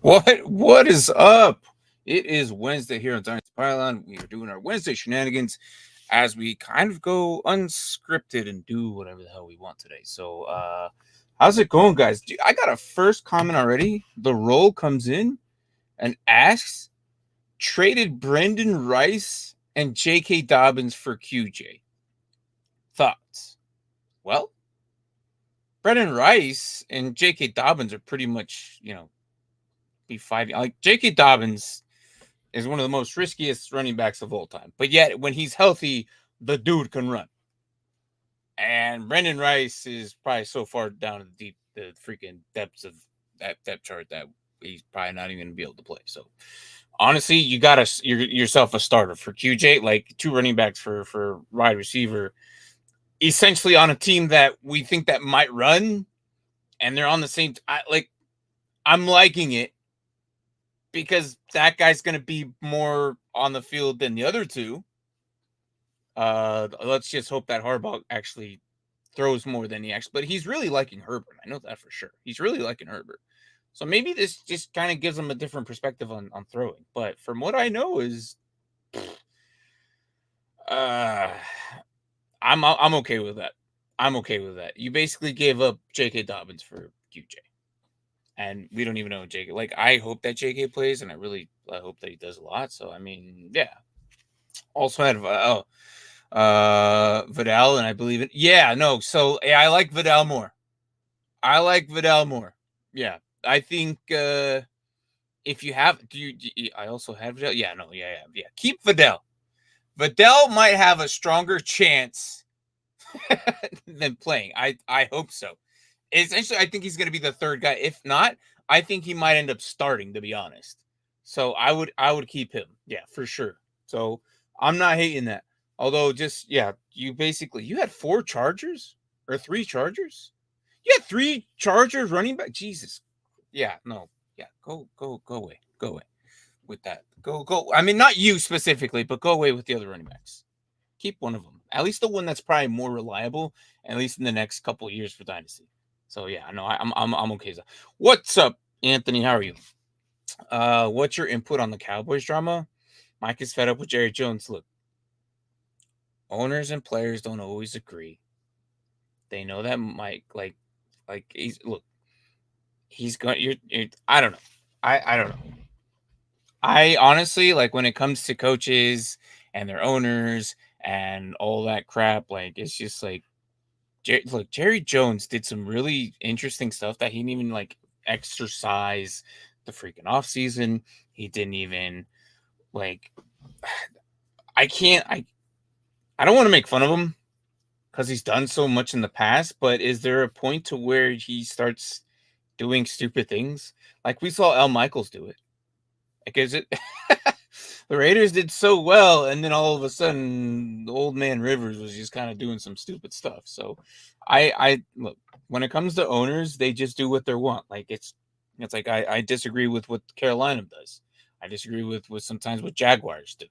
What is up? It is Wednesday here on Dynasty Pylon. We are doing our Wednesday shenanigans as we kind of go unscripted and do whatever the hell we want today. So how's it going, guys? I got a first comment already. The roll comes in and asks, traded Brendan Rice and J.K. Dobbins for QJ. Thoughts? Well, Brendan Rice and J.K. Dobbins are pretty much, be fighting. Like J.K. Dobbins is one of the most riskiest running backs of all time. But yet, when he's healthy, the dude can run. And Brendan Rice is probably so far down in the freaking depths of that depth chart that he's probably not even going to be able to play. So, honestly, you got yourself a starter for QJ, like two running backs for wide receiver, essentially on a team that we think that might run, and they're on the same. I'm liking it because that guy's going to be more on the field than the other two. Let's just hope that Harbaugh actually throws more than he actually. But he's really liking Herbert. I know that for sure. He's really liking Herbert. So maybe this just kind of gives him a different perspective on throwing. But from what I know is, uh, I'm okay with that. I'm okay with that. You basically gave up J.K. Dobbins for QJ, and we don't even know J.K. Like I hope that J.K. plays, and I hope that he does a lot. So I mean, yeah. Also had Vidal, and I believe it. Yeah, no. So yeah, I like Vidal more. I like Vidal more. Yeah, I think if you have, I also have Vidal. Yeah, no, yeah. Keep Vidal. Vidal might have a stronger chance than playing. I hope so. Essentially, I think he's going to be the third guy. If not, I think he might end up starting. To be honest, so I would keep him. Yeah, for sure. So I'm not hating that. Although, just yeah, you had four Chargers or three Chargers. You had three Chargers running back. Jesus. Yeah, no. Yeah, go away. Go away with that. Go. I mean, not you specifically, but go away with the other running backs. Keep one of them. At least the one that's probably more reliable, at least in the next couple of years for Dynasty. So yeah, no, I'm okay. What's up, Anthony? How are you? What's your input on the Cowboys drama? Mike is fed up with Jerry Jones. Look, owners and players don't always agree. They know that Mike, he's going. I don't know. I don't know. I honestly like when it comes to coaches and their owners and all that crap. Like it's just like, look, Jerry Jones did some really interesting stuff that he didn't even like exercise the freaking off season. He didn't even like. I can't. I don't want to make fun of him because he's done so much in the past. But is there a point to where he starts doing stupid things? Like we saw Al Michaels do it. Like is it? The Raiders did so well, and then all of a sudden, the old man Rivers was just kind of doing some stupid stuff. So, I look when it comes to owners, they just do what they want. Like it's like I disagree with what Carolina does. I disagree with sometimes what Jaguars do.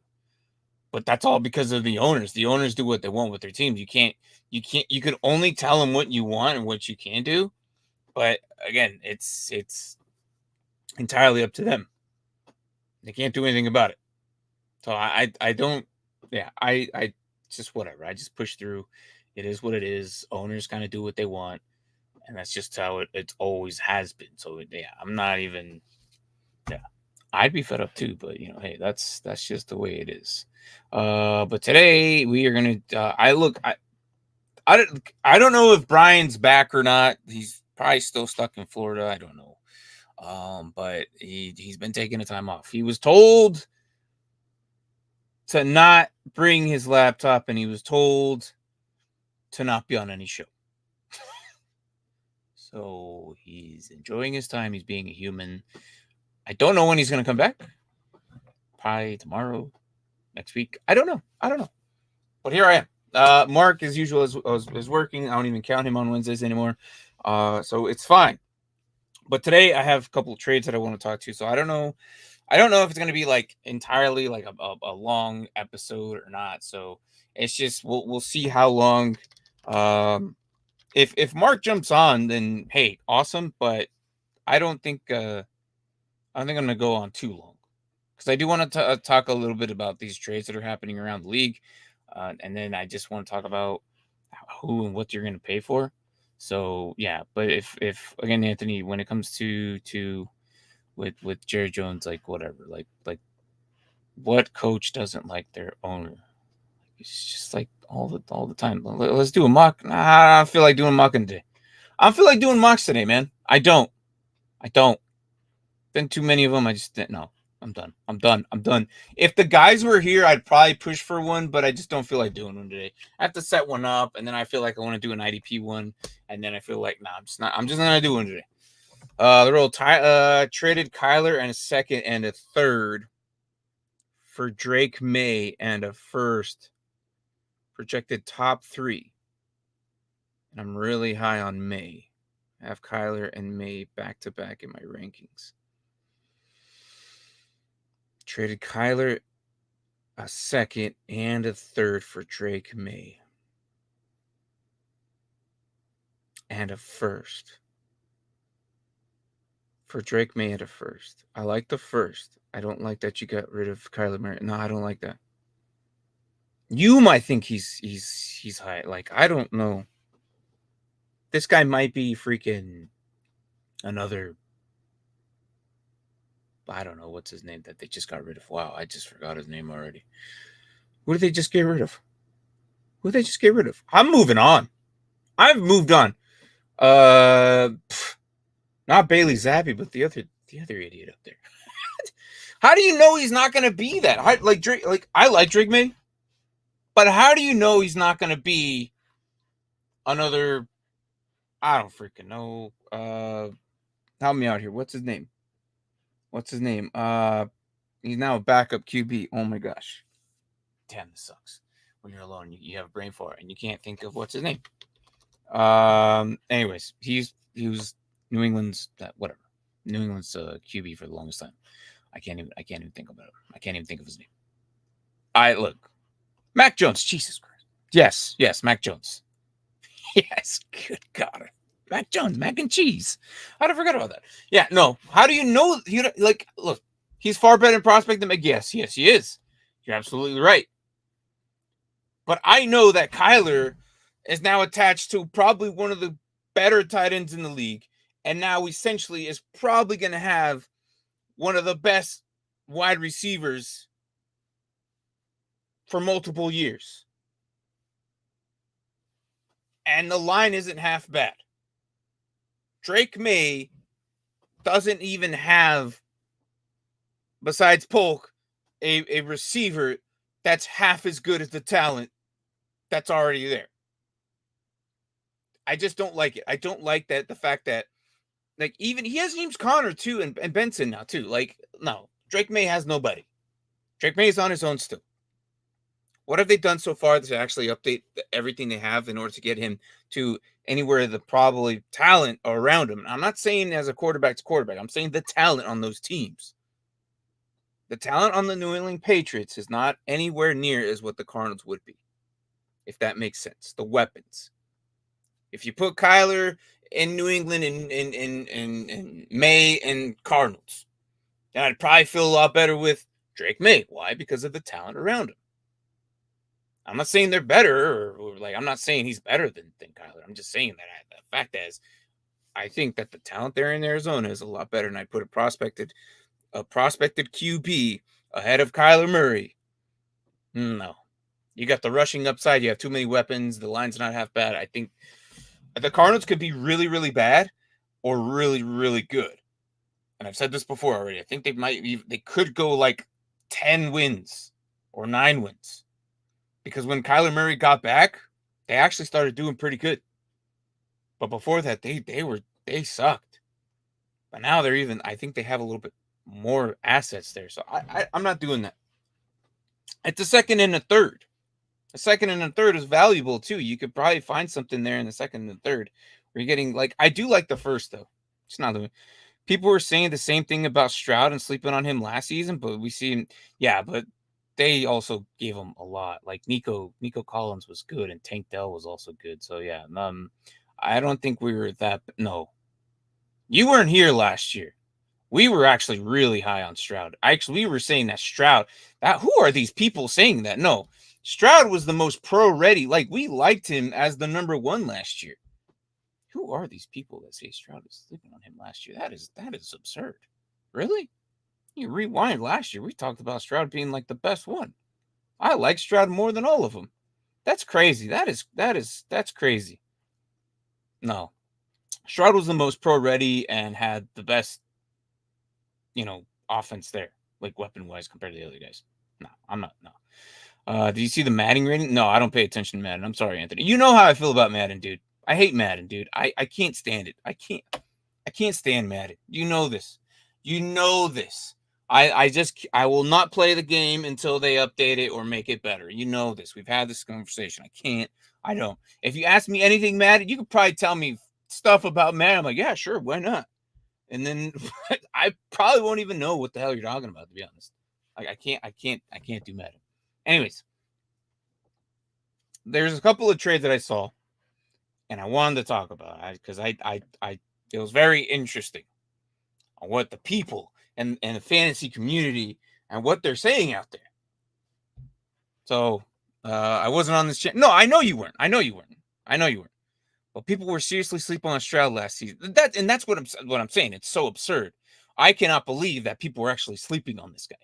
But that's all because of the owners. The owners do what they want with their teams. You can only tell them what you want and what you can do. But again, it's entirely up to them. They can't do anything about it. So I don't, yeah, I just whatever. I just push through. It is what it is. Owners kind of do what they want, and that's just how it always has been. So yeah, I'm not even. Yeah, I'd be fed up too, but hey, that's just the way it is. But today we are gonna. I don't know if Brian's back or not. He's probably still stuck in Florida. I don't know. But he's been taking a time off. He was told to not bring his laptop, and he was told to not be on any show. So he's enjoying his time. He's being a human. I don't know when he's going to come back. Probably tomorrow, next week. I don't know. But here I am. Mark, as usual, is working. I don't even count him on Wednesdays anymore. So it's fine. But today I have a couple of trades that I want to talk to. So I don't know if it's going to be like entirely like a long episode or not. So it's just we'll see how long. If Mark jumps on, then hey, awesome. But I don't think I don't think I'm going to go on too long because I do want to talk a little bit about these trades that are happening around the league. And then I just want to talk about who and what you're going to pay for. So yeah, but if again, Anthony, when it comes to with Jerry Jones, like whatever, like what coach doesn't like their owner? It's just like all the time. Let's do a mock. Nah, I don't feel like doing mocking today. I don't feel like doing mocks today, man. I don't. Been too many of them. I just didn't know. I'm done. If the guys were here, I'd probably push for one, but I just don't feel like doing one today. I have to set one up, and then I feel like I want to do an IDP one, and then I feel like I'm just not gonna do one today. The real traded Kyler and a second and a third for Drake May and a first. Projected top 3. And I'm really high on May. I have Kyler and May back to back in my rankings. Traded Kyler a second and a third for Drake May. And a first. For Drake May and a first. I like the first. I don't like that you got rid of Kyler Murray. No, I don't like that. You might think he's high. Like, I don't know. This guy might be freaking another, I don't know what's his name that they just got rid of. Wow, I just forgot his name already. Who did they just get rid of? I'm moving on. I've moved on. Not Bailey Zappi, but the other idiot up there. How do you know he's not going to be that? I like Drake May, but how do you know he's not going to be another? I don't freaking know. Help me out here. What's his name? He's now a backup QB. Oh my gosh. Damn, this sucks. When you're alone, you have a brain fart and you can't think of what's his name. Anyways, he was New England's QB for the longest time. I can't even think about it. I can't even think of his name. Mac Jones. Jesus Christ. Yes, Mac Jones. Yes, good God. Mac Jones, mac and cheese. I'd have forgot about that. Yeah, no. How do you know? Look, he's far better in prospect than Mac. Yes, he is. You're absolutely right. But I know that Kyler is now attached to probably one of the better tight ends in the league, and now essentially is probably going to have one of the best wide receivers for multiple years. And the line isn't half bad. Drake May doesn't even have, besides Polk, a receiver that's half as good as the talent that's already there. I just don't like it. I don't like that the fact that, like, even he has James Conner too and Benson now too. Like, no, Drake May has nobody. Drake May is on his own still. What have they done so far to actually update everything they have in order to get him to anywhere the probably talent around him? I'm not saying as a quarterback to quarterback. I'm saying the talent on those teams. The talent on the New England Patriots is not anywhere near as what the Cardinals would be, if that makes sense. The weapons. If you put Kyler in New England and May and Cardinals, then I'd probably feel a lot better with Drake May. Why? Because of the talent around him. I'm not saying they're better, or like I'm not saying he's better than Kyler. I'm just saying that the fact is, I think that the talent there in Arizona is a lot better, and I put a prospected QB ahead of Kyler Murray. No, you got the rushing upside. You have too many weapons. The line's not half bad. I think the Cardinals could be really, really bad or really, really good. And I've said this before already. I think they could go like 10 wins or 9 wins. Because when Kyler Murray got back, they actually started doing pretty good. But before that, they sucked. But now I think they have a little bit more assets there. So I'm not doing that. It's a second and a third. A second and a third is valuable too. You could probably find something there in the second and the third. Where you're getting, like, I do like the first though. It's not the people were saying the same thing about Stroud and sleeping on him last season, but we see him. Yeah, but they also gave him a lot. Like Nico Collins was good, and Tank Dell was also good. So yeah, I don't think we were that. No, you weren't here last year. We were actually really high on Stroud. We were saying that Stroud, who are these people saying that? No, Stroud was the most pro-ready. Like, we liked him as the number one last year. Who are these people that say Stroud was sleeping on him last year? That is absurd. Really? You rewind last year, we talked about Stroud being like the best one. I like Stroud more than all of them. That's crazy. That's crazy. No. Stroud was the most pro-ready and had the best, offense there, like weapon-wise compared to the other guys. No, I'm not. No. Do you see the Madden rating? No, I don't pay attention to Madden. I'm sorry, Anthony. You know how I feel about Madden, dude. I hate Madden, dude. I can't stand it. I can't stand Madden. You know this. You know this. I will not play the game until they update it or make it better. You know this. We've had this conversation. I don't. If you ask me anything Madden, you could probably tell me stuff about Madden. I'm like, yeah, sure, why not? And then I probably won't even know what the hell you're talking about, to be honest. Like, I can't do Madden. Anyways, there's a couple of trades that I saw, and I wanted to talk about because it was very interesting on what the people and the fantasy community and what they're saying out there. So I wasn't on this channel. No, I know you weren't. But people were seriously sleeping on Stroud last season. That's what I'm saying. It's so absurd. I cannot believe that people were actually sleeping on this guy.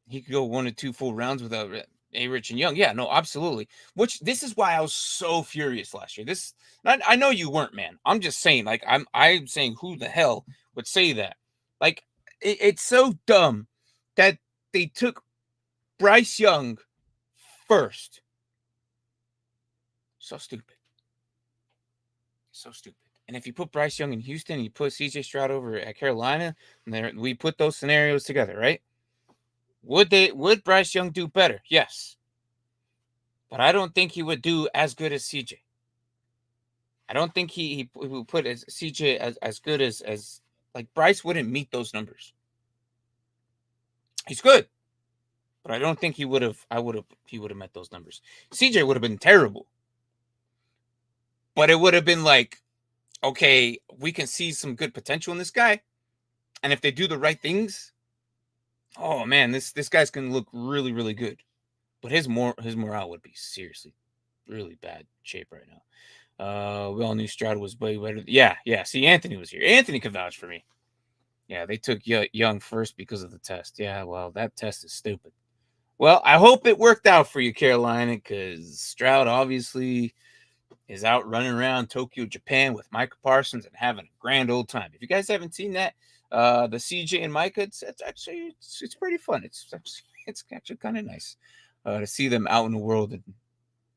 He could go 1 or 2 full rounds without Rich and Young. Yeah, no, absolutely. This is why I was so furious last year. I know you weren't, man. I'm just saying, like, I'm saying, who the hell would say that? Like, it's so dumb that they took Bryce Young first. So stupid. So stupid. And if you put Bryce Young in Houston and you put CJ Stroud over at Carolina, and we put those scenarios together, right? Would Bryce Young do better? Yes. But I don't think he would do as good as CJ. I don't think he would put CJ as good as like Bryce wouldn't meet those numbers. He's good, but I don't think he would have met those numbers. CJ would have been terrible. But it would have been like, okay, we can see some good potential in this guy. And if they do the right things, oh man, this guy's gonna look really, really good. But his morale would be seriously really bad shape right now. We all knew Stroud was way better. Yeah. See, Anthony was here. Anthony could vouch for me. Yeah, they took Young first because of the test. Yeah, well, that test is stupid. Well, I hope it worked out for you, Carolina, because Stroud obviously is out running around Tokyo, Japan with Micah Parsons and having a grand old time. If you guys haven't seen that, the CJ and Micah, it's pretty fun. It's actually kind of nice to see them out in the world and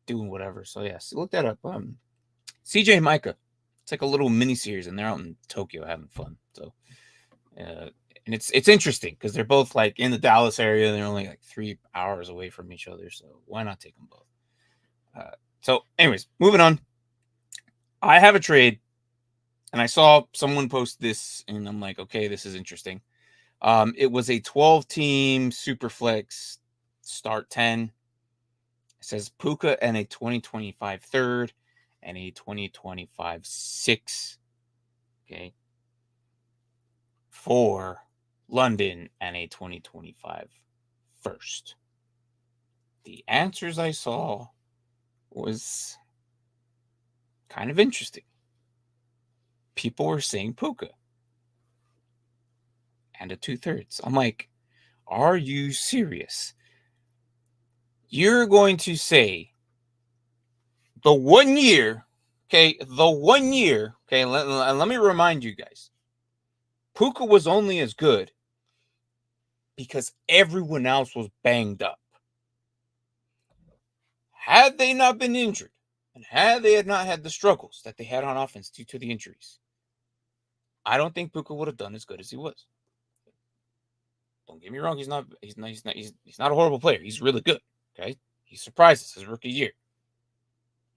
doing whatever. So yeah, so look that up. CJ and Micah, it's like a little mini series, and they're out in Tokyo having fun. So, and it's interesting because they're both like in the Dallas area. And they're only like 3 hours away from each other. So why not take them both? So, anyways, moving on. I have a trade, and I saw someone post this, and I'm like, okay, this is interesting. It was a 12-team Superflex start 10. It says Puka and a 2025 third and a 2025 6. Okay. For London and a 2025 first. The answers I saw was kind of interesting. People were saying Puka and a 2/3. I'm like, are you serious? You're going to say the 1 year, okay, let me remind you guys. Puka was only as good because everyone else was banged up. Had they not been injured, and had they not had the struggles that they had on offense due to the injuries, I don't think Puka would have done as good as he was. Don't get me wrong, he's not a horrible player. He's really good. Okay. He surprised us his rookie year.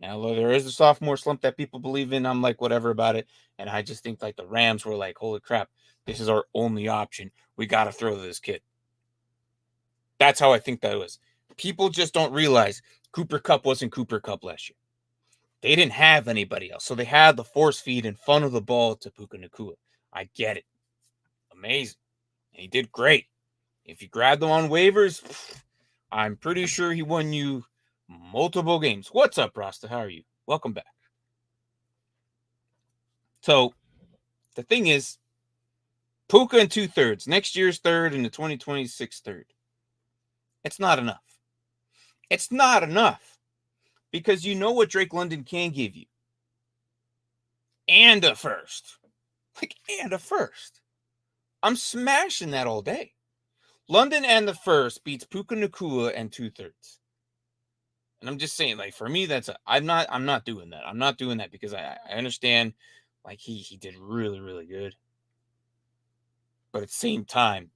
Now there is a sophomore slump that people believe in. I'm like, whatever about it. And I just think like the Rams were like, holy crap, this is our only option. We got to throw to this kid. That's how I think that was. People just don't realize Cooper Kupp wasn't Cooper Kupp last year. They didn't have anybody else. So they had the force feed and funnel the ball to Puka Nacua. I get it. amazing. And he did great. If you grabbed him on waivers, I'm pretty sure he won you multiple games. What's up, Rasta? How are you? Welcome back. So the thing is, Puka in 2/3, next year's third and the 2026 third. It's not enough. It's not enough because you know what Drake London can give you. And a first. And a first. I'm smashing that all day. London and the first beats Puka Nacua and 2/3. And I'm just saying, for me, I'm not doing that. I'm not doing that because I understand, he did really, really good. But at the same time,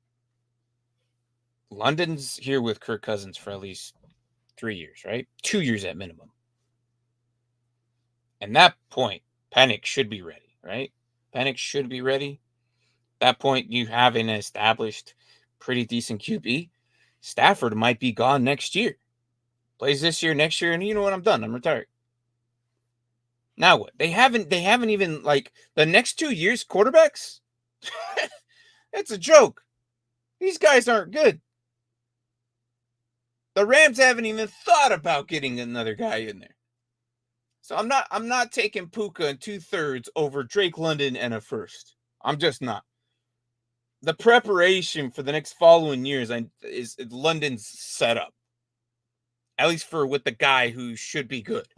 London's here with Kirk Cousins for at least 3 years, right? 2 years at minimum. And that point, Penix should be ready, right? Penix should be ready. At that point, you have an established, pretty decent QB. Stafford might be gone next year. Plays this year, next year, and you know what? I'm done. I'm retired. Now what? They haven't even the next 2 years quarterbacks. It's a joke. These guys aren't good. The Rams haven't even thought about getting another guy in there. So I'm not taking Puka in 2/3 over Drake London and a first. I'm just not. The preparation for the next following years is London's setup. At least with the guy who should be good.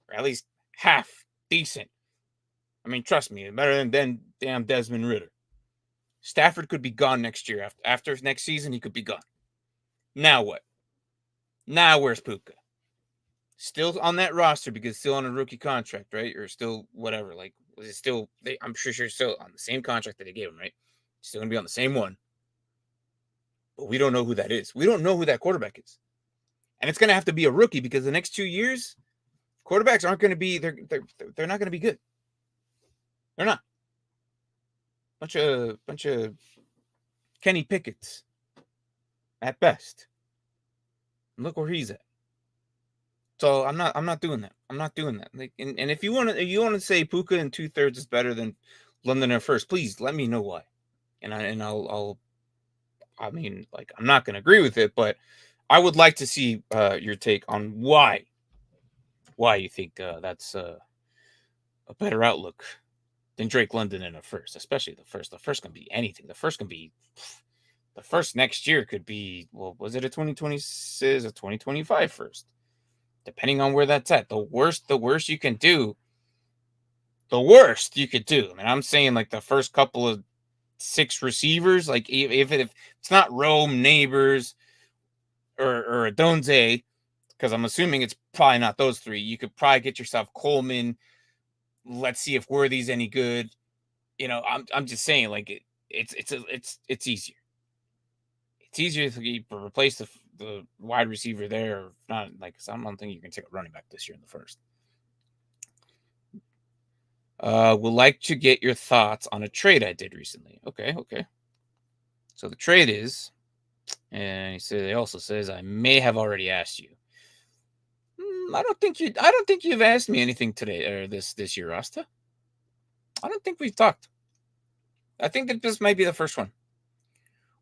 Or at least half decent. I mean, trust me, better than damn Desmond Ridder. Stafford could be gone next year. After next season, he could be gone. Now what? Now where's Puka? Still on that roster because still on a rookie contract, right? Or still whatever. Was it still? I'm sure still on the same contract that they gave him, right? Still gonna be on the same one. But we don't know who that is. We don't know who that quarterback is, and it's gonna have to be a rookie because the next 2 years, quarterbacks aren't gonna be. They're not gonna be good. They're not. Bunch of Kenny Pickett's at best. And look where he's at. So I'm not doing that. I'm not doing that. And if you want to say Puka in 2/3 is better than London at first, please let me know why. And I'll I'm not going to agree with it, but I would like to see your take on why you think that's a better outlook than Drake London in a first, especially the first. The first can be anything. The first next year could be, was it a 2026 or 2025 first? Depending on where that's at. The worst you can do. The worst you could do. And I'm saying the first couple of 6 receivers, if it's not Rome, Neighbors, or Adonze, because I'm assuming it's probably not those 3. You could probably get yourself Coleman. Let's see if Worthy's any good. I'm just saying it's easier. It's easier to replace the wide receiver there. Or not I don't think you can take a running back this year in the first. Would like to get your thoughts on a trade I did recently. Okay. So the trade is, and he also says I may have already asked you. I don't think you've asked me anything today or this year, Rasta. I don't think we've talked. I think that this might be the first one.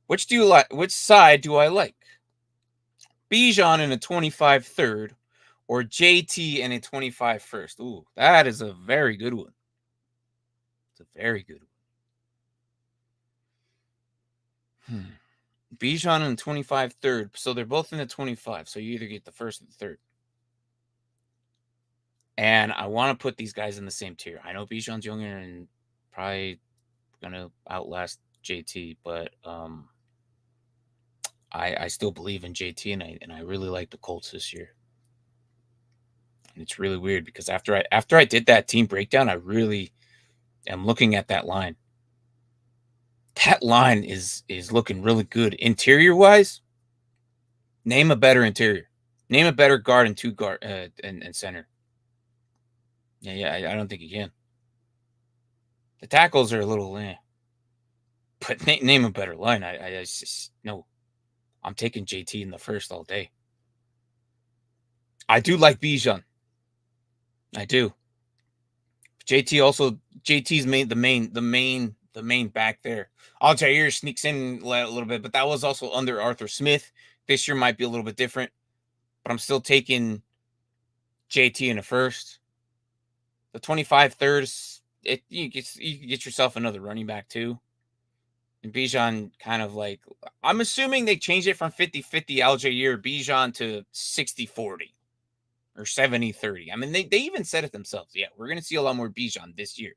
Which do you like? Which side do I like? Bijan in a 25 third or JT in a 25 first? Ooh, that is a very good one. It's a very good one. Bijan in 25 third. So they're both in the 25. So you either get the first or the third. And I want to put these guys in the same tier. I know Bijan's younger and probably gonna outlast JT, but I still believe in JT and I really like the Colts this year. And it's really weird because after I did that team breakdown, I really am looking at that line. That line is looking really good. Interior wise, name a better interior. Name a better guard and 2 guard and center. Yeah, I don't think you can. The tackles are a little but name a better line. I just no. I'm taking JT in the first all day. I do like Bijan. I do. JT's the main the main back there. Aljair sneaks in a little bit, but that was also under Arthur Smith. This year might be a little bit different, but I'm still taking JT in the first. The 25 thirds, you can get yourself another running back too. And Bijan kind of like, I'm assuming they changed it from 50-50 Aljair Bijan to 60-40 or 70-30. I mean, they even said it themselves. Yeah, we're going to see a lot more Bijan this year.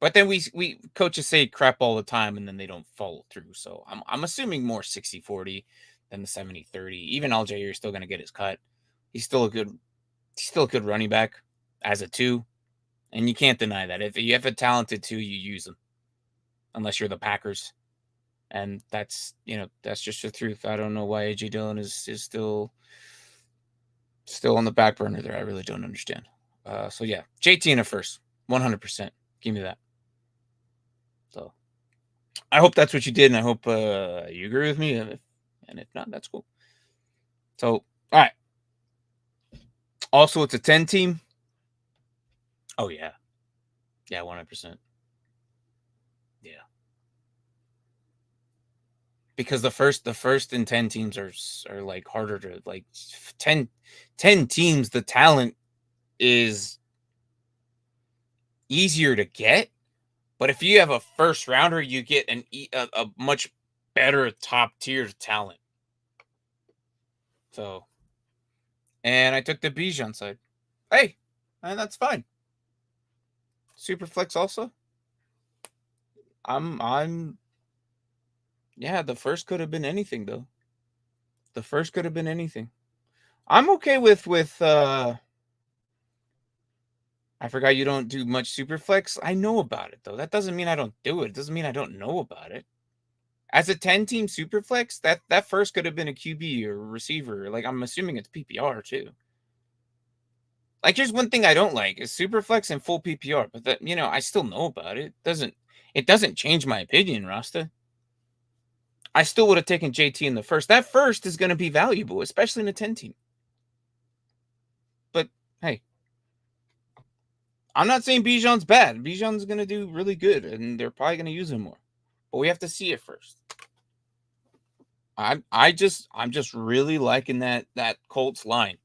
But then we coaches say crap all the time and then they don't follow through. So I'm assuming more 60-40 than the 70-30. Even Aljair is still going to get his cut. He's still a good running back as a 2. And you can't deny that. If you have a talented 2, you use them. Unless you're the Packers. And that's just the truth. I don't know why AJ Dillon is still on the back burner there. I really don't understand. So yeah, JT in the first, 100%. Give me that. So I hope that's what you did, and I hope you agree with me. And if not, that's cool. So all right. Also, it's a 10 team. Oh yeah, 100%. Yeah, because the first and 10 teams are like harder to like 10 teams. The talent is easier to get, but if you have a first rounder, you get a much better top tier talent. So, and I took the Bijan side. Hey, and that's fine. Superflex also. I'm yeah, the first could have been anything though. The first could have been anything. I'm okay with I forgot you don't do much Superflex. I know about it though. That doesn't mean I don't do it. It doesn't mean I don't know about it. As a 10-team Superflex, that first could have been a QB or a receiver. Like I'm assuming it's PPR too. Like here's one thing I don't like is Superflex and full PPR, but that I still know about it. It doesn't change my opinion, Rasta. I still would have taken JT in the first. That first is going to be valuable, especially in a 10 team. But hey, I'm not saying Bijan's bad. Bijan's going to do really good, and they're probably going to use him more. But we have to see it first. I'm just really liking that Colts line.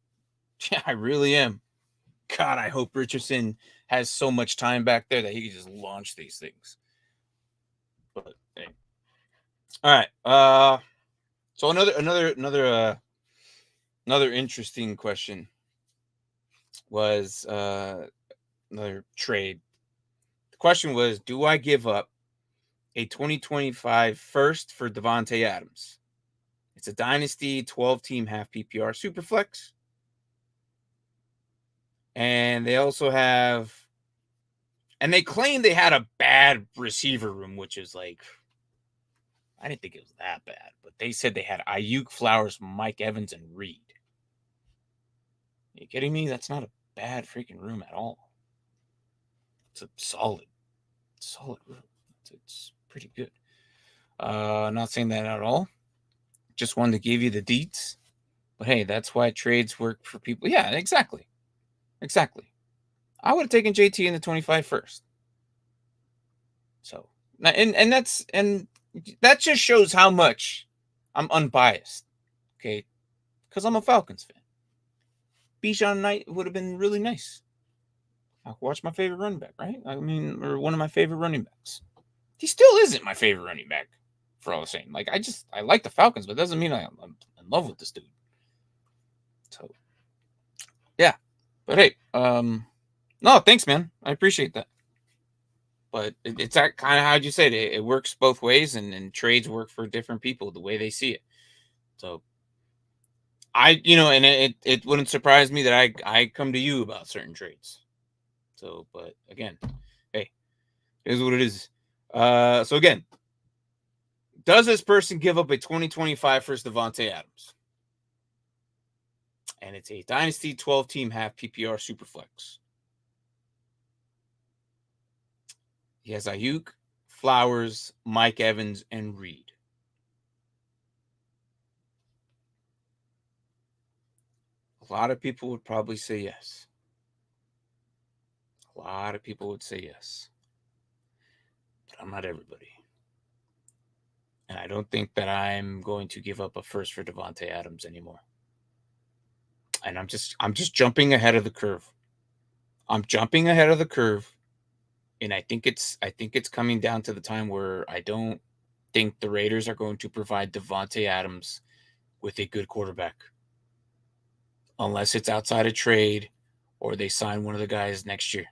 Yeah, I really am. God, I hope Richardson has so much time back there that he can just launch these things. But hey. All right. So another interesting question was another trade. The question was, do I give up a 2025 first for Devontae Adams? It's a Dynasty 12-team half PPR Superflex. And they also have, and they claim they had a bad receiver room, which is like, I didn't think it was that bad, but they said they had Ayuk, Flowers, Mike Evans, and Reed. Are you kidding me? That's not a bad freaking room at all. It's a solid room. It's pretty good. Not saying that at all. Just wanted to give you the deets. But hey, that's why trades work for people. Yeah, exactly. I would have taken JT in the 25 first. So, and that just shows how much I'm unbiased. Okay, because I'm a Falcons fan. Bijan Knight would have been really nice. I could watch my favorite running back, right? I mean, or one of my favorite running backs. He still isn't my favorite running back, for all the same. Like I like the Falcons, but it doesn't mean I'm in love with this dude. So, yeah. But hey, no, thanks, man. I appreciate that. But it's that kind of how you said it. It works both ways, and trades work for different people the way they see it. So and it wouldn't surprise me that I come to you about certain trades. So, but again, hey, it is what it is. So again, does this person give up a 2025 first Devontae Adams? And it's a Dynasty 12-team half PPR Superflex. He has Ayuk, Flowers, Mike Evans, and Reed. A lot of people would probably say yes. A lot of people would say yes. but I'm not everybody. And I don't think that I'm going to give up a first for Davante Adams anymore. And I'm just jumping ahead of the curve. I'm jumping ahead of the curve, and I think it's coming down to the time where I don't think the Raiders are going to provide Davante Adams with a good quarterback, unless it's outside a trade or they sign one of the guys next year.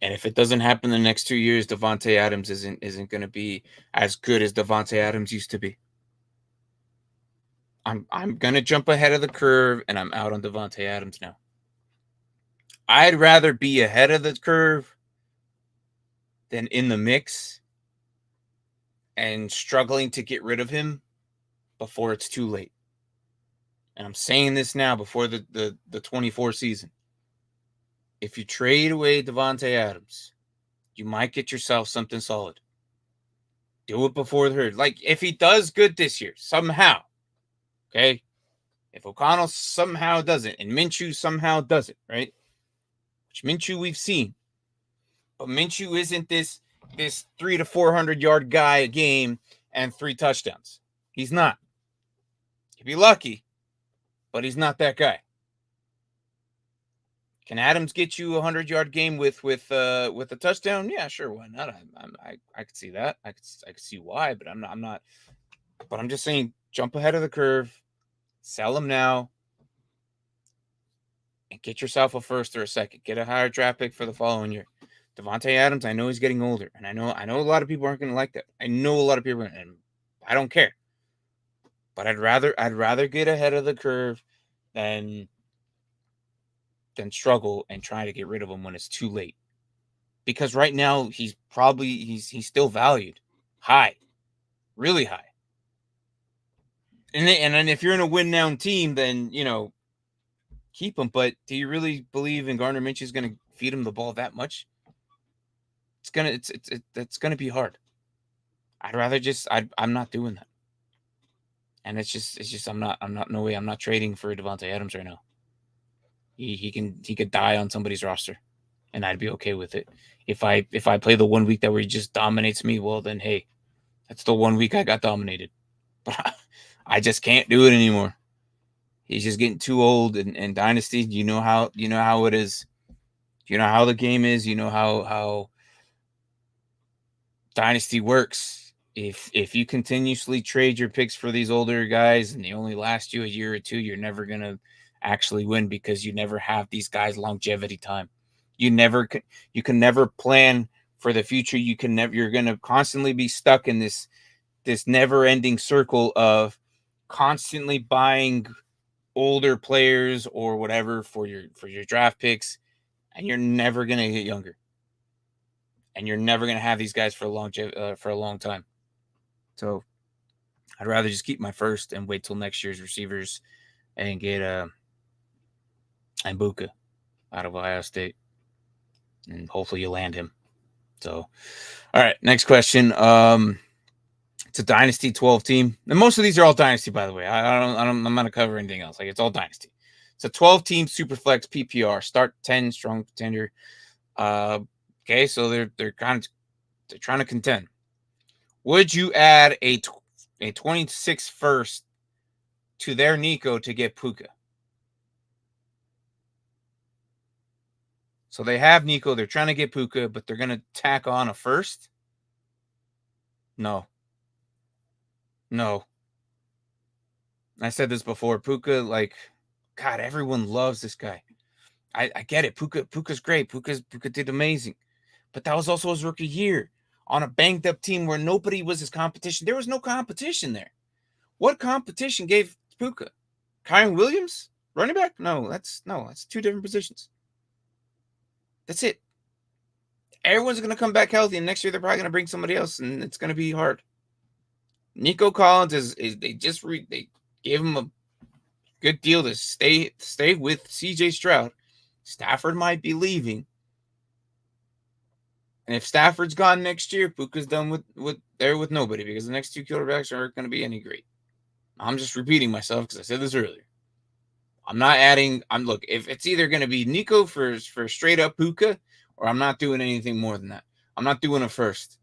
And if it doesn't happen the next 2 years, Davante Adams isn't going to be as good as Davante Adams used to be. I'm going to jump ahead of the curve, and I'm out on Davante Adams now. I'd rather be ahead of the curve than in the mix and struggling to get rid of him before it's too late. And I'm saying this now before the 24 season. If you trade away Davante Adams, you might get yourself something solid. Do it before the herd. Like, if he does good this year, somehow, okay? If O'Connell somehow doesn't, and Minshew somehow doesn't, right? Which Minshew we've seen. But Minshew isn't this 300 to 400 yard guy a game and 3 touchdowns. He's not. He'd be lucky, but he's not that guy. Can Adams get you a 100-yard game with a touchdown? Yeah, sure, why not? I could see that. I could see why, but I'm not. But I'm just saying, jump ahead of the curve, sell him now, and get yourself a first or a second. Get a higher draft pick for the following year. Davante Adams, I know he's getting older, and I know a lot of people aren't going to like that. I know a lot of people, and I don't care. But I'd rather get ahead of the curve than struggle and try to get rid of him when it's too late. Because right now he's still valued high, really high. And then if you're in a win now team, then keep him. But do you really believe in Gardner Minshew is going to feed him the ball that much? It's gonna be hard. I'd rather I'm not doing that. And it's just I'm not no way I'm not trading for Davante Adams right now. He could die on somebody's roster, and I'd be okay with it. If I play the 1 week that where he just dominates me, well then hey, that's the 1 week I got dominated. But I just can't do it anymore. He's just getting too old, and Dynasty, you know how it is. You know how the game is. You know how Dynasty works. If you continuously trade your picks for these older guys and they only last you a year or two, you're never gonna actually win because you never have these guys longevity time. You can never plan for the future. You're gonna constantly be stuck in this never-ending circle of constantly buying older players or whatever for your draft picks, and you're never gonna get younger. And you're never gonna have these guys for a long time. So I'd rather just keep my first and wait till next year's receivers and get Mbuka out of Ohio State, and hopefully you land him. So, all right, next question. It's a Dynasty 12 team, and most of these are all Dynasty, by the way. I'm not gonna cover anything else. Like, it's all Dynasty. It's a 12 team Superflex PPR. Start 10 strong contender. Okay, so they're trying to contend. Would you add a 26 first to their Nico to get Puka? So they have Nico. They're trying to get Puka, but they're going to tack on a first? No. I said this before. Puka, like, God, everyone loves this guy. I get it. Puka's great. Puka did amazing. But that was also his rookie year on a banged up team where nobody was his competition. There was no competition there. What competition gave Puka? Kyron Williams, running back? No, that's 2 different positions. That's it. Everyone's going to come back healthy, and next year they're probably going to bring somebody else, and it's going to be hard. Nico Collins they gave him a good deal to stay with CJ Stroud. Stafford might be leaving. And if Stafford's gone next year, Puka's done with nobody, because the next 2 quarterbacks aren't going to be any great. I'm just repeating myself because I said this earlier. I'm not adding. Look, if it's either going to be Nico for straight up Puka, or I'm not doing anything more than that. I'm not doing a first.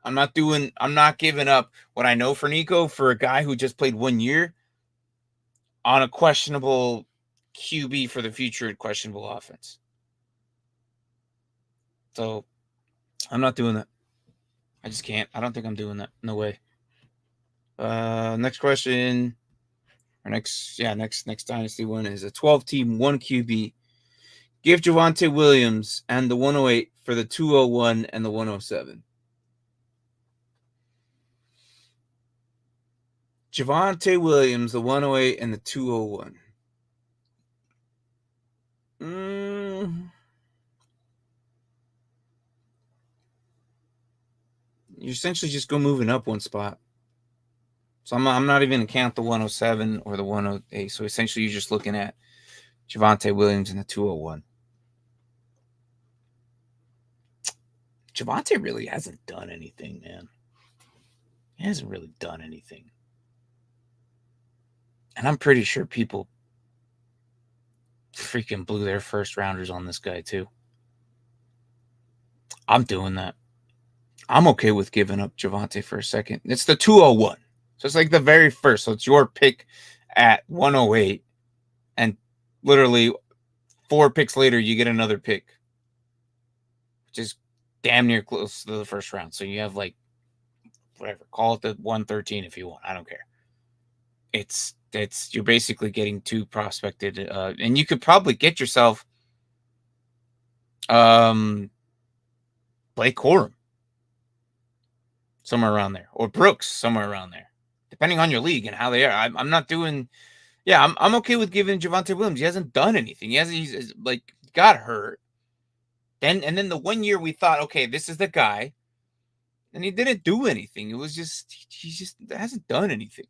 I'm not giving up what I know for Nico for a guy who just played 1 year on a questionable QB for the future and questionable offense. So I'm not doing that. I just can't. I don't think I'm doing that. No way. Next question. Or next Dynasty one is a 12-team, 1 QB. Give Javonte Williams and the 108 for the 201 and the 107. Javonte Williams, the 108 and the 201. You essentially just go moving up one spot. So I'm not even going to count the 107 or the 108. So essentially you're just looking at Javonte Williams and the 201. Javonte really hasn't done anything, man. He hasn't really done anything. And I'm pretty sure people freaking blew their first rounders on this guy too. I'm doing that. I'm okay with giving up Javonte for a second. It's the 201. So it's like the very first. So it's your pick at 108. And literally 4 picks later, you get another pick, which is damn near close to the first round. So you have like, whatever, call it the 113 if you want. I don't care. You're basically getting 2 prospected. And you could probably get yourself Blake Corum somewhere around there, or Brooks somewhere around there, depending on your league and how they are. I'm not doing. Yeah, I'm okay with giving Javonte Williams. He hasn't done anything. He's like got hurt. And then the 1 year we thought, okay, this is the guy, and he didn't do anything. It was just he just hasn't done anything.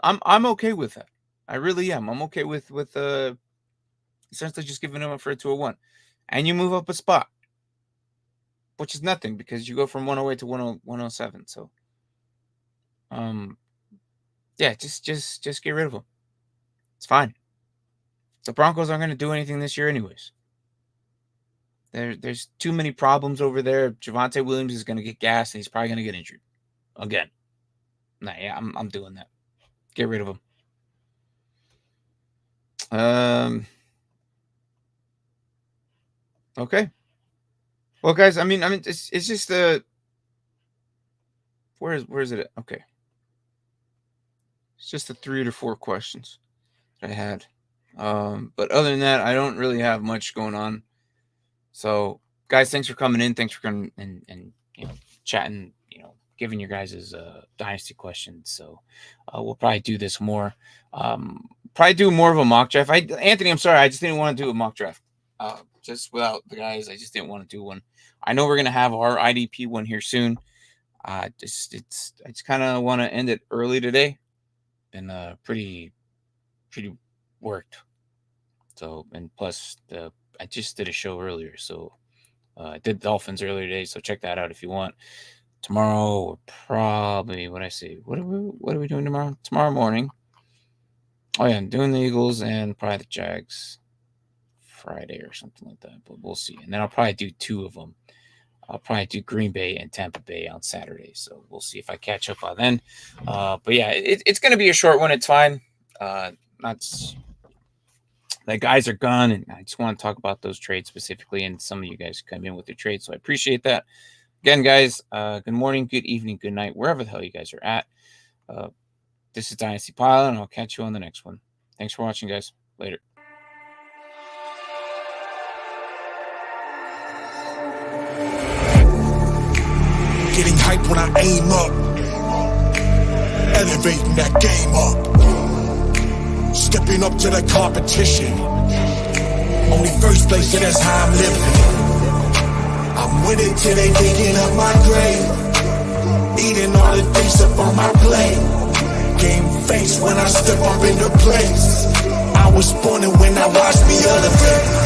I'm okay with that. I really am. I'm okay with essentially just giving him up for a 201, and you move up a spot, which is nothing because you go from 108 to 107. So, yeah, just get rid of him. It's fine. The Broncos aren't going to do anything this year anyways. There's too many problems over there. Javonte Williams is going to get gassed, and he's probably going to get injured again. Nah, yeah, I'm doing that. Get rid of him. Okay. Well, guys, I mean, it's just where is it at? Okay. It's just the 3 to 4 questions that I had. But other than that, I don't really have much going on. So, guys, thanks for coming in. Thanks for coming and chatting, giving your guys' dynasty questions. So we'll probably do this more. Probably do more of a mock draft. Anthony, I'm sorry, I just didn't want to do a mock draft. Just without the guys, I just didn't want to do one. I know we're gonna have our IDP one here soon. I just kind of want to end it early today. Been pretty worked. So, and plus I just did a show earlier, so I did Dolphins earlier today. So check that out if you want. Tomorrow, we're probably what are we doing tomorrow? Tomorrow morning. Oh yeah, I'm doing the Eagles and probably the Jags Friday or something like that. But we'll see. And then I'll probably do 2 of them. I'll probably do Green Bay and Tampa Bay on Saturday. So we'll see if I catch up by then. But yeah, it's going to be a short one. It's fine. The guys are gone, and I just want to talk about those trades specifically, and some of you guys come in with your trades, so I appreciate that. Again, guys, good morning, good evening, good night, wherever the hell you guys are at. This is Dynasty Pilot, and I'll catch you on the next one. Thanks for watching, guys. Later. Getting hyped when I aim up, elevating that game up. Stepping up to the competition. Only first place, and that's how I'm living. I'm winning till they digging up my grave. Eating all the things up on my plate. Game face when I step up into place. I was born and when I watched me elevate.